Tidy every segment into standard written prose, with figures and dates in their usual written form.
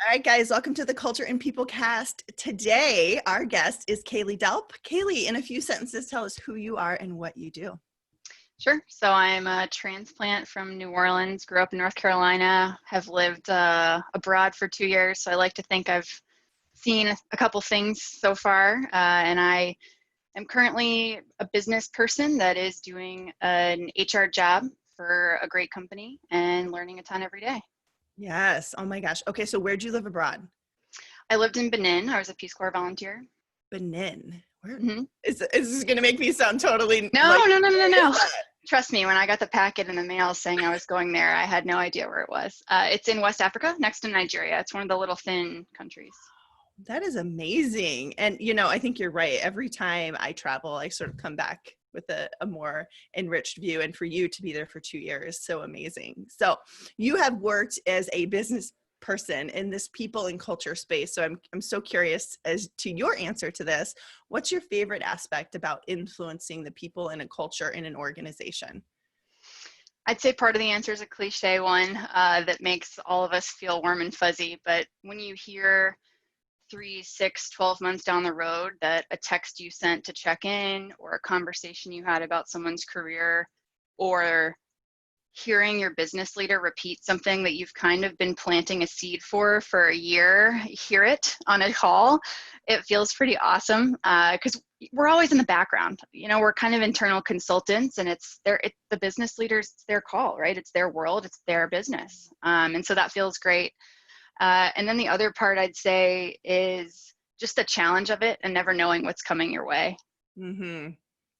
All right, guys, welcome to the Culture and People cast. Today, our guest is Kaili Delp. Kaili, in a few sentences, tell us who you are and what you do. Sure. So I'm a transplant from New Orleans, grew up in North Carolina, have lived abroad for 2 years. So I like to think I've seen a couple things so far. And I am currently a business person that is doing an HR job for a great company and learning a ton every day. Yes. Oh my gosh. Okay, so where'd you live abroad? I lived in Benin. I was a Peace Corps volunteer. Benin. Where hmm is this going to make me sound totally No, like, no, no, no, where is no. that? Trust me, when I got the packet in the mail saying I was going there, I had no idea where it was. It's in West Africa, next to Nigeria. It's one of the little thin countries. That is amazing. And, I think you're right. Every time I travel, I sort of come back with a more enriched view. And for you to be there for 2 years, so amazing. So you have worked as a business person in this people and culture space. So I'm so curious as to your answer to this. What's your favorite aspect about influencing the people in a culture in an organization? I'd say part of the answer is a cliche one that makes all of us feel warm and fuzzy. But when you hear 3, 6, 12 months down the road that a text you sent to check in or a conversation you had about someone's career or hearing your business leader repeat something that you've kind of been planting a seed for a year, hear it on a call, it feels pretty awesome because we're always in the background. We're kind of internal consultants, and it's the business leaders, it's their call, right? It's their world, it's their business, and so that feels great. And then the other part I'd say is just the challenge of it and never knowing what's coming your way. Mm-hmm.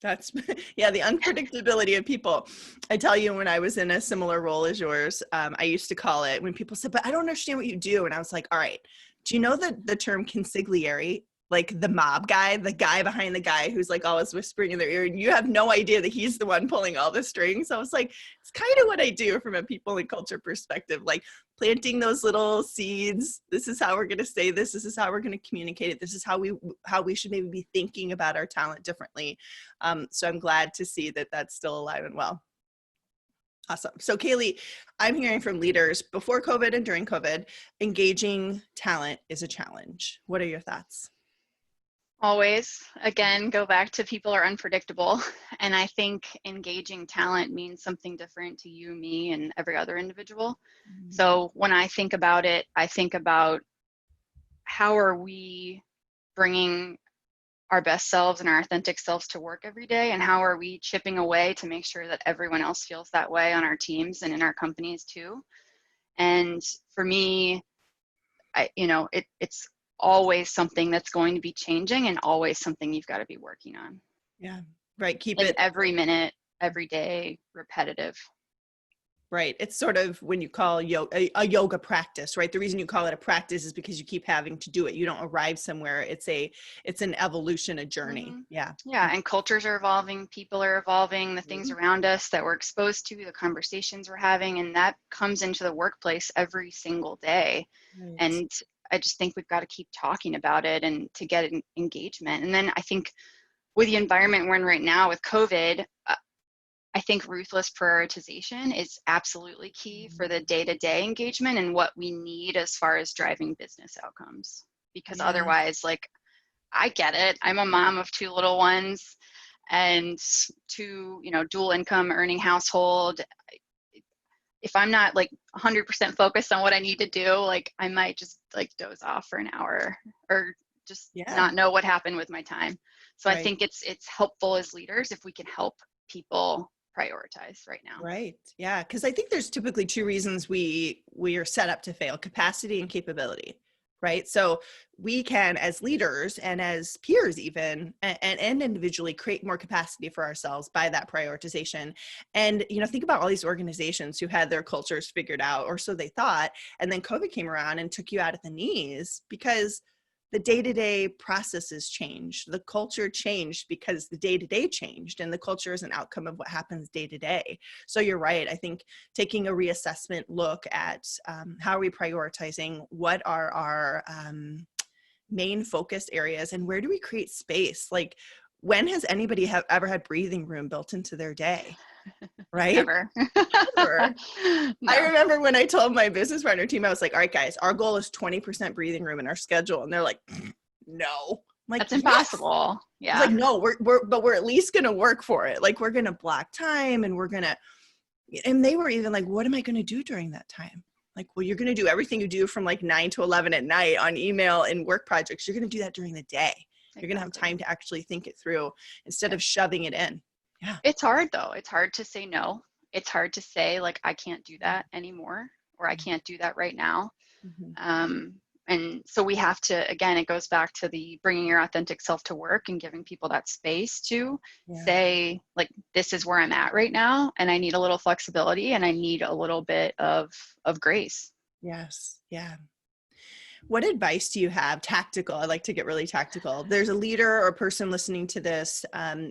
That's, yeah, the unpredictability of people. I tell you, when I was in a similar role as yours, I used to call it, when people said, but I don't understand what you do. And I was like, all right, do you know the term consigliere? Like the mob guy, the guy behind the guy who's like always whispering in their ear, and you have no idea that he's the one pulling all the strings. So I was like, it's kind of what I do from a people and culture perspective, like planting those little seeds. This is how we're going to say this. This is how we're going to communicate it. This is how we should maybe be thinking about our talent differently. So I'm glad to see that that's still alive and well. Awesome. So Kaili, I'm hearing from leaders before COVID and during COVID, engaging talent is a challenge. What are your thoughts? Always, again, go back to people are unpredictable. And I think engaging talent means something different to you, me, and every other individual. So when I think about it, I think about how are we bringing our best selves and our authentic selves to work every day, and how are we chipping away to make sure that everyone else feels that way on our teams and in our companies too. And for me, it's always something that's going to be changing and always something you've got to be working on. Yeah, right. Keep And it every minute, every day, repetitive. right. It's sort of when you call a yoga practice, right? The reason you call it a practice is because you keep having to do it. You don't arrive somewhere. It's an evolution, a journey. Mm-hmm. Yeah. Yeah, and cultures are evolving, people are evolving, the things Mhm. around us that we're exposed to, the conversations we're having, and that comes into the workplace every single day. Right. And I just think we've got to keep talking about it and to get engagement. And then I think with the environment we're in right now with COVID, I think ruthless prioritization is absolutely key for the day-to-day engagement and what we need as far as driving business outcomes. Because Yeah. otherwise, like, I get it. I'm a mom of 2 little ones and 2, dual income earning household. If I'm not like 100% focused on what I need to do, like I might just like doze off for an hour or just Yeah. not know what happened with my time. So I Right. think it's helpful as leaders if we can help people prioritize right now. Right. Yeah. Because I think there's typically two reasons we are set up to fail: capacity and capability. Right. So we can, as leaders and as peers, even and individually, create more capacity for ourselves by that prioritization. And think about all these organizations who had their cultures figured out, or so they thought, and then COVID came around and took you out at the knees because the day-to-day processes changed. The culture changed because the day-to-day changed, and the culture is an outcome of what happens day to day. So you're right. I think taking a reassessment look at how are we prioritizing, what are our main focus areas, and where do we create space? Like, when has anybody ever had breathing room built into their day? right? Never. Never. I No, remember when I told my business partner team, I was like, all right, guys, our goal is 20% breathing room in our schedule. And they're like, no. I'm like, that's yes. impossible. I was like, Yeah. no, but we're at least going to work for it. Like, we're going to block time and and they were even like, what am I going to do during that time? Like, well, you're going to do everything you do from like 9 to 11 at night on email and work projects. You're going to do that during the day. You're going to have time to actually think it through instead of shoving it in. Yeah. It's hard though. It's hard to say no. It's hard to say like, I can't do that anymore, or I can't do that right now. Mm-hmm. And so we have to, again, it goes back to the bringing your authentic self to work and giving people that space to say like, this is where I'm at right now. And I need a little flexibility and I need a little bit of grace. Yes. Yeah. What advice do you have? Tactical. I like to get really tactical. There's a leader or a person listening to this,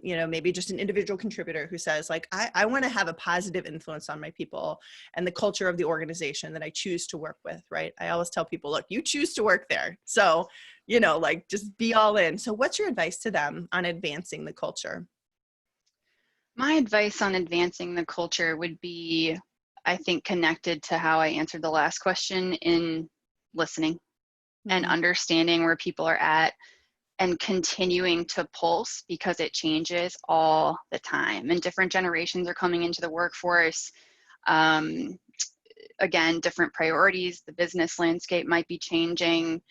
maybe just an individual contributor who says like, I want to have a positive influence on my people and the culture of the organization that I choose to work with, right? I always tell people, look, you choose to work there. So, like just be all in. So what's your advice to them on advancing the culture? My advice on advancing the culture would be, I think, connected to how I answered the last question in listening and understanding where people are at and continuing to pulse, because it changes all the time and different generations are coming into the workforce. Again, different priorities, the business landscape might be changing.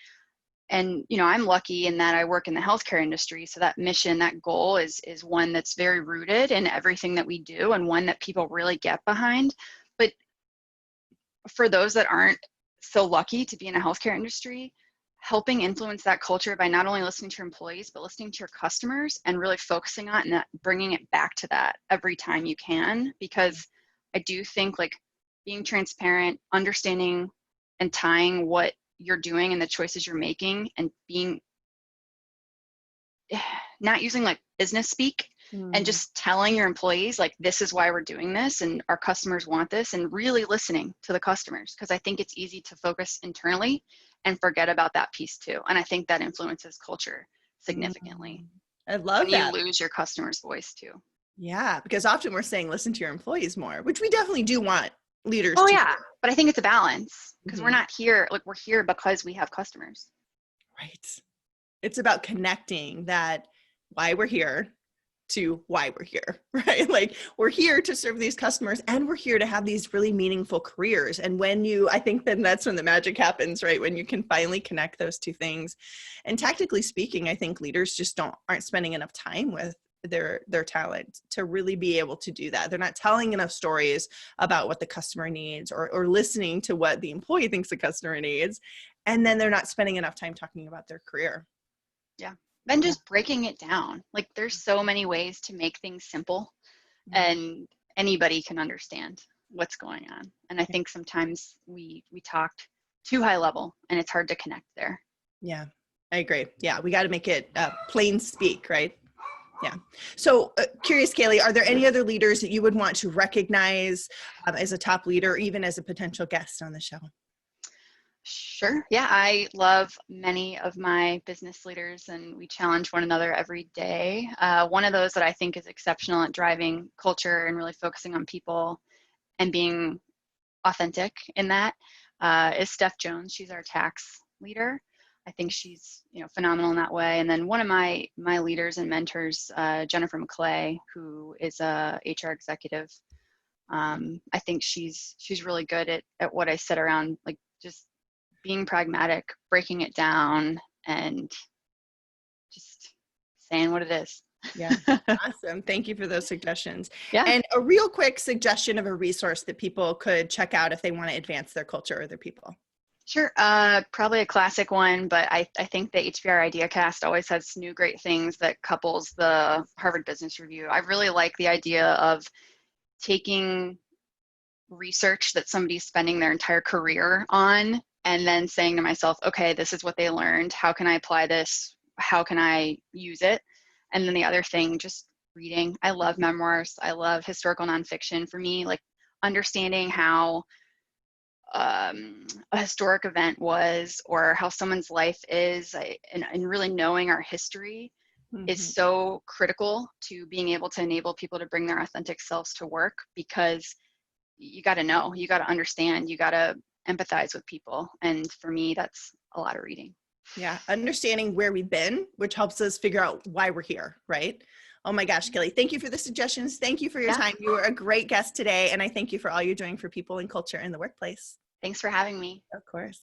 And, I'm lucky in that I work in the healthcare industry. So that mission, that goal is one that's very rooted in everything that we do and one that people really get behind. But for those that aren't so lucky to be in a healthcare industry, helping influence that culture by not only listening to your employees, but listening to your customers and really focusing on and bringing it back to that every time you can. Because I do think like being transparent, understanding and tying what you're doing and the choices you're making and being not using like business speak and just telling your employees like, this is why we're doing this and our customers want this, and really listening to the customers, because I think it's easy to focus internally and forget about that piece too. And I think that influences culture significantly. I love When you that. lose your customer's voice too. Yeah, because often we're saying listen to your employees more, which we definitely do want leaders Oh to yeah, do. but I think it's a balance, because we're not here, like we're here because we have customers. Right. It's about connecting that why we're here to why we're here, right? Like we're here to serve these customers and we're here to have these really meaningful careers. And I think then that's when the magic happens, right? When you can finally connect those two things. And tactically speaking, I think leaders just aren't spending enough time with their talent to really be able to do that. They're not telling enough stories about what the customer needs or listening to what the employee thinks the customer needs. And then they're not spending enough time talking about their career. Yeah. Then just breaking it down. Like there's so many ways to make things simple and anybody can understand what's going on. And I think sometimes we talked too high level and it's hard to connect there. Yeah, I agree. Yeah, we got to make it plain speak, right? Yeah. So curious, Kaili, are there any other leaders that you would want to recognize as a top leader, or even as a potential guest on the show? Sure. Yeah, I love many of my business leaders and we challenge one another every day. One of those that I think is exceptional at driving culture and really focusing on people and being authentic in that is Steph Jones. She's our tax leader. I think she's phenomenal in that way. And then one of my leaders and mentors, Jennifer McClay, who is a HR executive. I think she's really good at what I said around like just being pragmatic, breaking it down, and just saying what it is. Yeah. Awesome. Thank you for those suggestions. Yeah. And a real quick suggestion of a resource that people could check out if they want to advance their culture or their people. Sure. Probably a classic one, but I think the HBR IdeaCast always has new great things that couples the Harvard Business Review. I really like the idea of taking research that somebody's spending their entire career on and then saying to myself, okay, this is what they learned. How can I apply this? How can I use it? And then the other thing, just reading. I love memoirs. I love historical nonfiction. For me, like understanding how a historic event was or how someone's life is and really knowing our history is so critical to being able to enable people to bring their authentic selves to work, because you got to know, you got to understand, you got to empathize with people. And for me, that's a lot of reading. Yeah. Understanding where we've been, which helps us figure out why we're here. Right. Oh my gosh, Kelly, thank you for the suggestions. Thank you for your time. You were a great guest today. And I thank you for all you're doing for people and culture in the workplace. Thanks for having me. Of course.